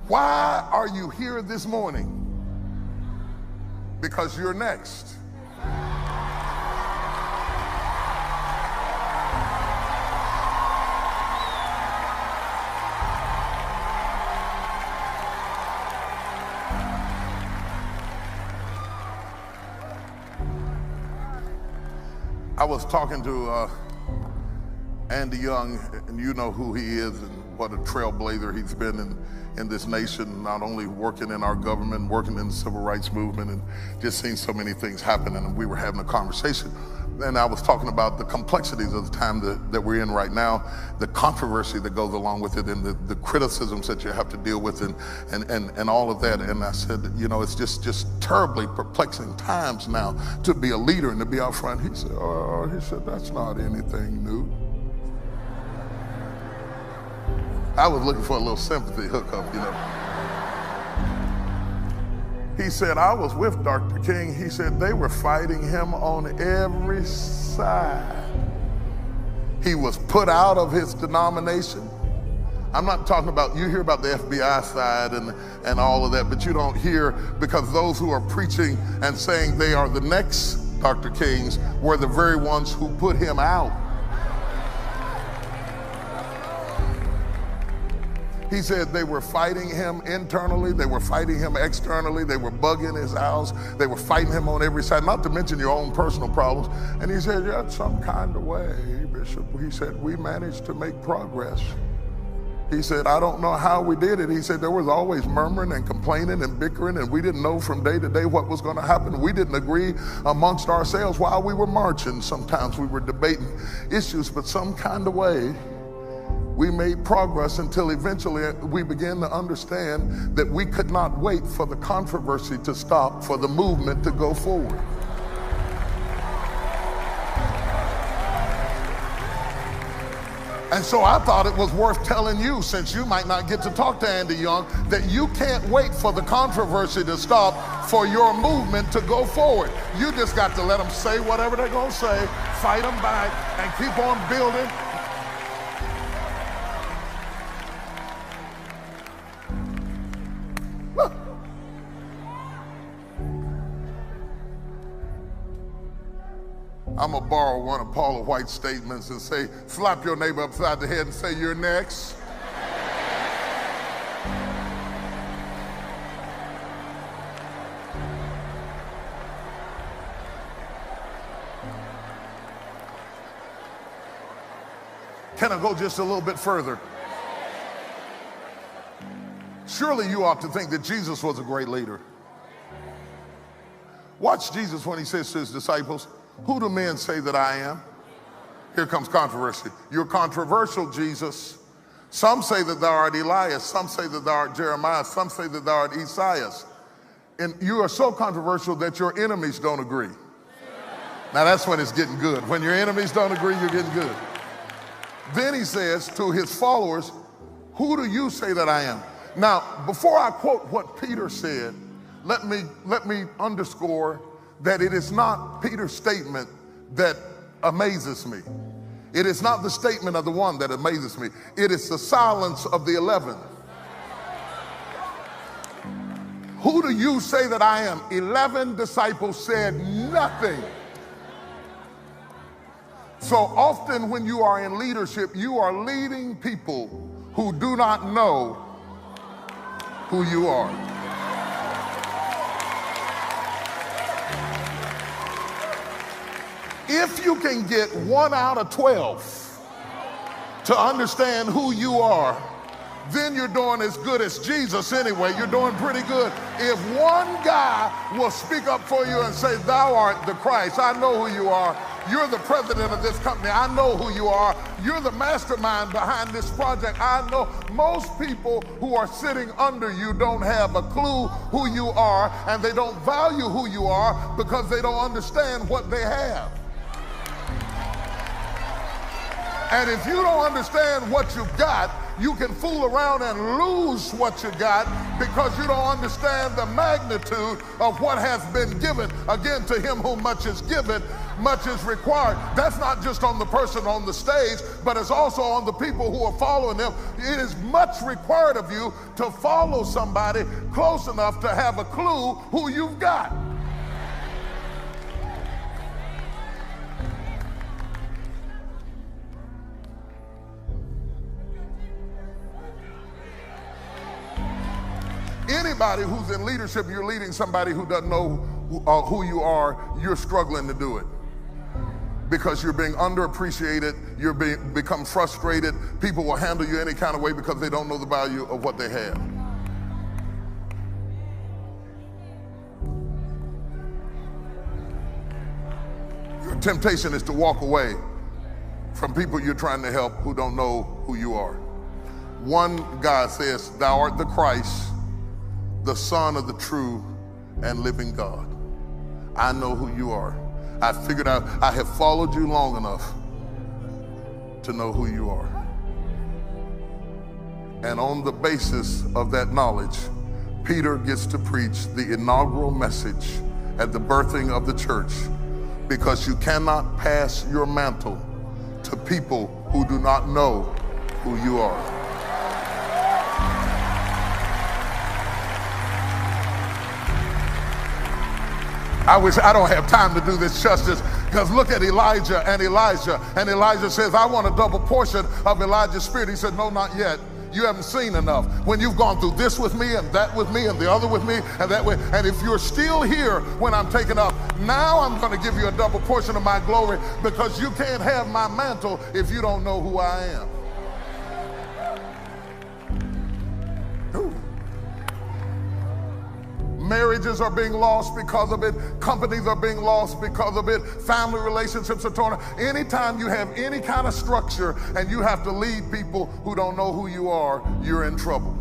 Why are you here this morning? Because you're next. I was talking to Andy Young, and you know who he is and what a trailblazer he's been in this nation, not only working in our government, working in the civil rights movement, and just seeing so many things happen. And we were having a conversation, and I was talking about the complexities of the time that we're in right now, the controversy that goes along with it, and the criticisms that you have to deal with, and all of that. And I said, you know, it's just terribly perplexing times now to be a leader and to be out front. He said, that's not anything new. I was looking for a little sympathy hookup, you know. He said, I was with Dr. King. He said, they were fighting him on every side. He was put out of his denomination. I'm not talking about, you hear about the FBI side and all of that, but you don't hear, because those who are preaching and saying they are the next Dr. Kings were the very ones who put him out. He said they were fighting him internally, they were fighting him externally, they were bugging his house, they were fighting him on every side, not to mention your own personal problems. And he said, yeah, some kind of way, Bishop, he said, we managed to make progress. He said, I don't know how we did it. He said, there was always murmuring and complaining and bickering, and we didn't know from day to day what was going to happen. We didn't agree amongst ourselves while we were marching. Sometimes we were debating issues, but some kind of way, we made progress until eventually we began to understand that we could not wait for the controversy to stop for the movement to go forward. And so I thought it was worth telling you, since you might not get to talk to Andy Young, that you can't wait for the controversy to stop for your movement to go forward. You just got to let them say whatever they're going to say, fight them back, and keep on building. I'm going to borrow one of Paula White's statements and say, slap your neighbor upside the head and say, you're next. Can I go just a little bit further? Surely you ought to think that Jesus was a great leader. Watch Jesus when he says to his disciples, who do men say that I am? Here comes controversy. You're controversial, Jesus. Some say that thou art Elias. Some say that thou art Jeremiah. Some say that thou art Esaias. And you are so controversial that your enemies don't agree. Now that's when it's getting good. When your enemies don't agree, you're getting good. Then he says to his followers, who do you say that I am? Now, before I quote what Peter said, let me underscore that it is not Peter's statement that amazes me. It is not the statement of the one that amazes me. It is the silence of the 11. Who do you say that I am? 11 disciples said nothing. So often when you are in leadership, you are leading people who do not know who you are. If you can get 1 out of 12 to understand who you are, then you're doing as good as Jesus anyway. You're doing pretty good. If one guy will speak up for you and say, thou art the Christ, I know who you are. You're the president of this company. I know who you are. You're the mastermind behind this project. I know. Most people who are sitting under you don't have a clue who you are, and they don't value who you are because they don't understand what they have. And if you don't understand what you've got, you can fool around and lose what you got because you don't understand the magnitude of what has been given. Again, to him whom much is given, much is required. That's not just on the person on the stage, but it's also on the people who are following them. It is much required of you to follow somebody close enough to have a clue who you've got. Anybody who's in leadership, you're leading somebody who doesn't know who you are, you're struggling to do it. Because you're being underappreciated, you're become frustrated. People will handle you any kind of way because they don't know the value of what they have. Your temptation is to walk away from people you're trying to help who don't know who you are. One God says, "Thou art the Christ, the Son of the true and living God." I know who you are. I figured out, I have followed you long enough to know who you are. And on the basis of that knowledge, Peter gets to preach the inaugural message at the birthing of the church, because you cannot pass your mantle to people who do not know who you are. I don't have time to do this justice, because look at Elijah and Elijah. And Elijah says, "I want a double portion of Elijah's spirit." He said, "No, not yet. You haven't seen enough. When you've gone through this with me and that with me and the other with me and that way, and if you're still here when I'm taken up, now I'm going to give you a double portion of my glory, because you can't have my mantle if you don't know who I am." Ooh. Marriages are being lost because of it. Companies are being lost because of it. Family relationships are torn. Anytime you have any kind of structure and you have to lead people who don't know who you are, you're in trouble.